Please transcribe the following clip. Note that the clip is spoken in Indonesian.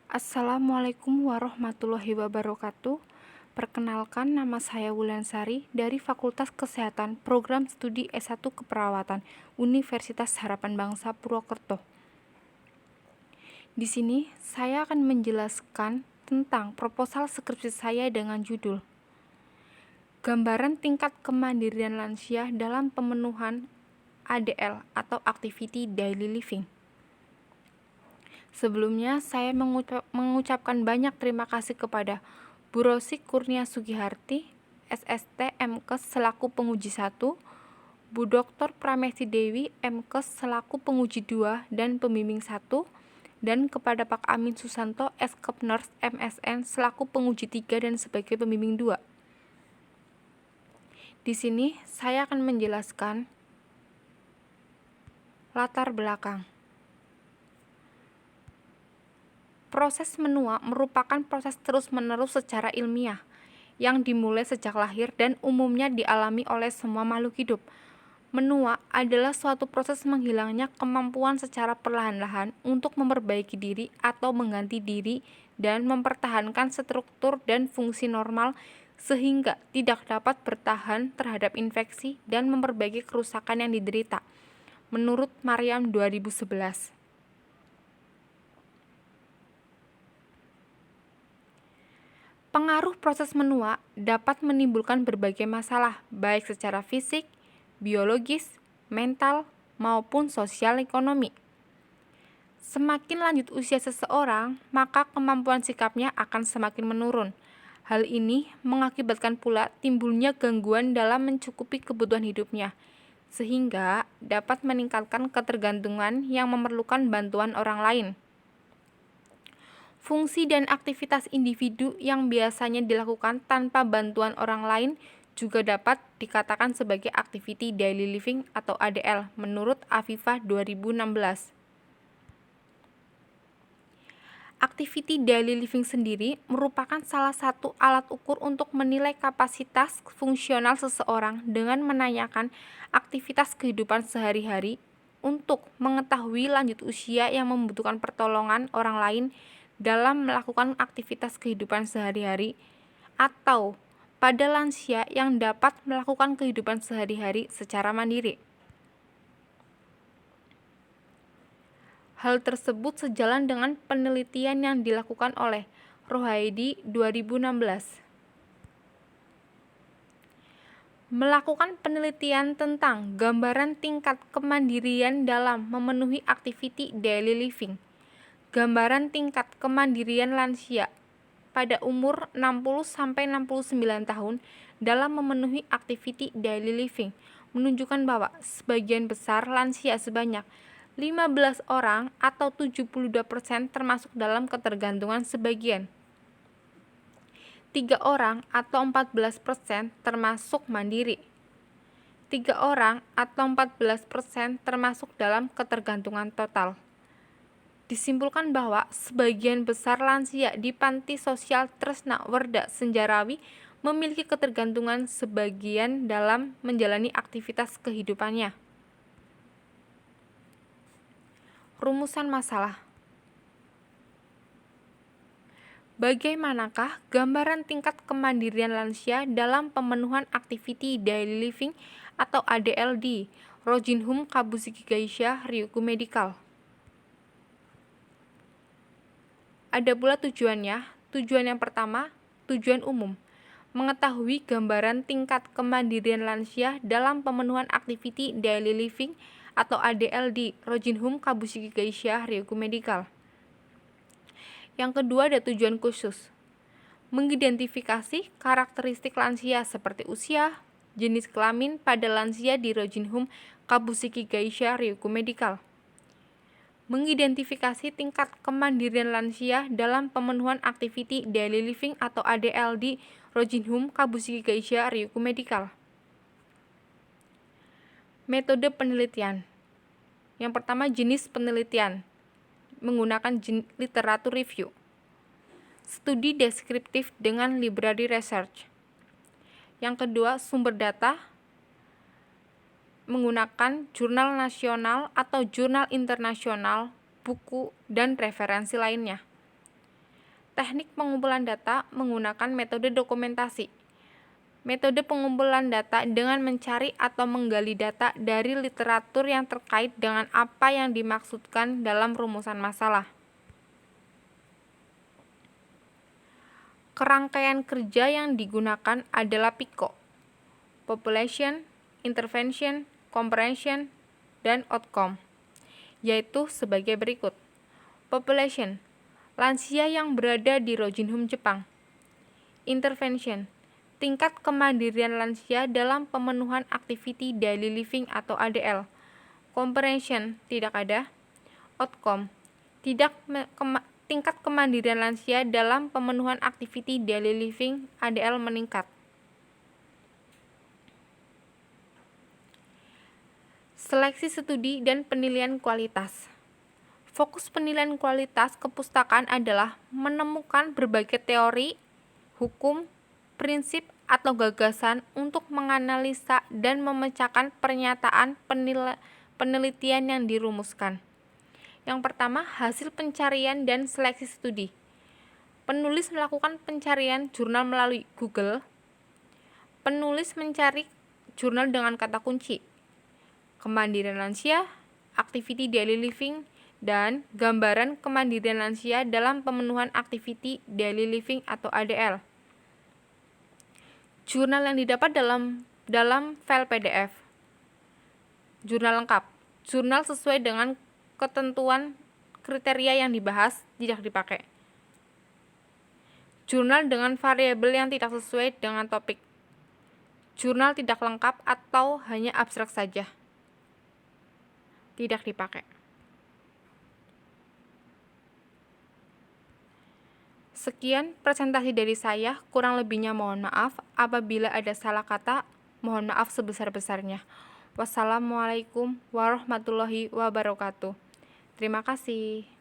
Assalamualaikum warahmatullahi wabarakatuh. Perkenalkan, nama saya Wulansari dari Fakultas Kesehatan Program Studi S1 Keperawatan Universitas Harapan Bangsa Purwokerto. Di sini saya akan menjelaskan tentang proposal skripsi saya dengan judul Gambaran Tingkat Kemandirian Lansia dalam Pemenuhan ADL atau Activity Daily Living. Sebelumnya, saya mengucapkan banyak terima kasih kepada Bu Rosi Kurnia Sugiharti, SST MKes selaku penguji 1, Bu Dr. Pramesti Dewi MKes selaku penguji 2 dan pembimbing 1, dan kepada Pak Amin Susanto Eskep Nurse MSN selaku penguji 3 dan sebagai pembimbing 2. Di sini saya akan menjelaskan latar belakang. Proses menua merupakan proses terus-menerus secara ilmiah yang dimulai sejak lahir dan umumnya dialami oleh semua makhluk hidup. Menua adalah suatu proses menghilangnya kemampuan secara perlahan-lahan untuk memperbaiki diri atau mengganti diri dan mempertahankan struktur dan fungsi normal sehingga tidak dapat bertahan terhadap infeksi dan memperbaiki kerusakan yang diderita. Menurut Maryam 2011. Pengaruh proses menua dapat menimbulkan berbagai masalah, baik secara fisik, biologis, mental, maupun sosial ekonomi. Semakin lanjut usia seseorang, maka kemampuan sikapnya akan semakin menurun. Hal ini mengakibatkan pula timbulnya gangguan dalam mencukupi kebutuhan hidupnya, sehingga dapat meningkatkan ketergantungan yang memerlukan bantuan orang lain. Fungsi dan aktivitas individu yang biasanya dilakukan tanpa bantuan orang lain juga dapat dikatakan sebagai activity daily living atau ADL menurut Afifah 2016. Activity daily living sendiri merupakan salah satu alat ukur untuk menilai kapasitas fungsional seseorang dengan menanyakan aktivitas kehidupan sehari-hari untuk mengetahui lanjut usia yang membutuhkan pertolongan orang lain dalam melakukan aktivitas kehidupan sehari-hari, atau pada lansia yang dapat melakukan kehidupan sehari-hari secara mandiri. Hal tersebut sejalan dengan penelitian yang dilakukan oleh Rohaidi 2016. Melakukan penelitian tentang gambaran tingkat kemandirian dalam memenuhi activity daily living. Gambaran tingkat kemandirian lansia pada umur 60-69 tahun dalam memenuhi activity daily living menunjukkan bahwa sebagian besar lansia sebanyak 15 orang atau 72% termasuk dalam ketergantungan sebagian. 3 orang atau 14% termasuk mandiri. 3 orang atau 14% termasuk dalam ketergantungan total. Disimpulkan bahwa sebagian besar lansia di panti sosial Tresna Werda Senjarawi memiliki ketergantungan sebagian dalam menjalani aktivitas kehidupannya. Rumusan masalah. Bagaimanakah gambaran tingkat kemandirian lansia dalam pemenuhan activity daily living atau ADL di Rojinhum Kabusiki Gaisha Ryugu Medical? Ada pula tujuannya. Tujuan yang pertama, tujuan umum, mengetahui gambaran tingkat kemandirian lansia dalam pemenuhan activity daily living atau ADL di Rojinhum Kabusiki Gaisha Ryugu Medical. Yang kedua ada tujuan khusus, mengidentifikasi karakteristik lansia seperti usia, jenis kelamin pada lansia di Rojinhum Kabusiki Gaisha Ryugu Medical. Mengidentifikasi tingkat kemandirian lansia dalam pemenuhan activity daily living atau ADL di Rojinhum Kabusiki Gaisha Ryugu Medical. Metode penelitian. Yang pertama, jenis penelitian menggunakan literatur review. Studi deskriptif dengan library research. Yang kedua, sumber data menggunakan jurnal nasional atau jurnal internasional, buku, dan referensi lainnya. Teknik pengumpulan data menggunakan metode dokumentasi. Metode pengumpulan data dengan mencari atau menggali data dari literatur yang terkait dengan apa yang dimaksudkan dalam rumusan masalah. Kerangkaian kerja yang digunakan adalah PICO: Population, Intervention, Comprehension, dan Outcome, yaitu sebagai berikut. Population, lansia yang berada di Rojinhum, Jepang. Intervention, tingkat kemandirian lansia dalam pemenuhan activity daily living atau ADL. Comprehension, tidak ada. Outcome, tingkat kemandirian lansia dalam pemenuhan activity daily living ADL meningkat. Seleksi studi dan penilaian kualitas. Fokus penilaian kualitas kepustakaan adalah menemukan berbagai teori, hukum, prinsip, atau gagasan untuk menganalisa dan memecahkan pernyataan penelitian yang dirumuskan. Yang pertama, hasil pencarian dan seleksi studi. Penulis melakukan pencarian jurnal melalui Google. Penulis mencari jurnal dengan kata kunci kemandirian lansia, activity daily living, dan gambaran kemandirian lansia dalam pemenuhan activity daily living atau ADL. Jurnal yang didapat dalam file PDF. Jurnal lengkap. Jurnal sesuai dengan ketentuan kriteria yang dibahas tidak dipakai. Jurnal dengan variabel yang tidak sesuai dengan topik. Jurnal tidak lengkap atau hanya abstrak saja. Tidak dipakai. Sekian presentasi dari saya, kurang lebihnya mohon maaf. Apabila ada salah kata, mohon maaf sebesar-besarnya. Wassalamualaikum warahmatullahi wabarakatuh. Terima kasih.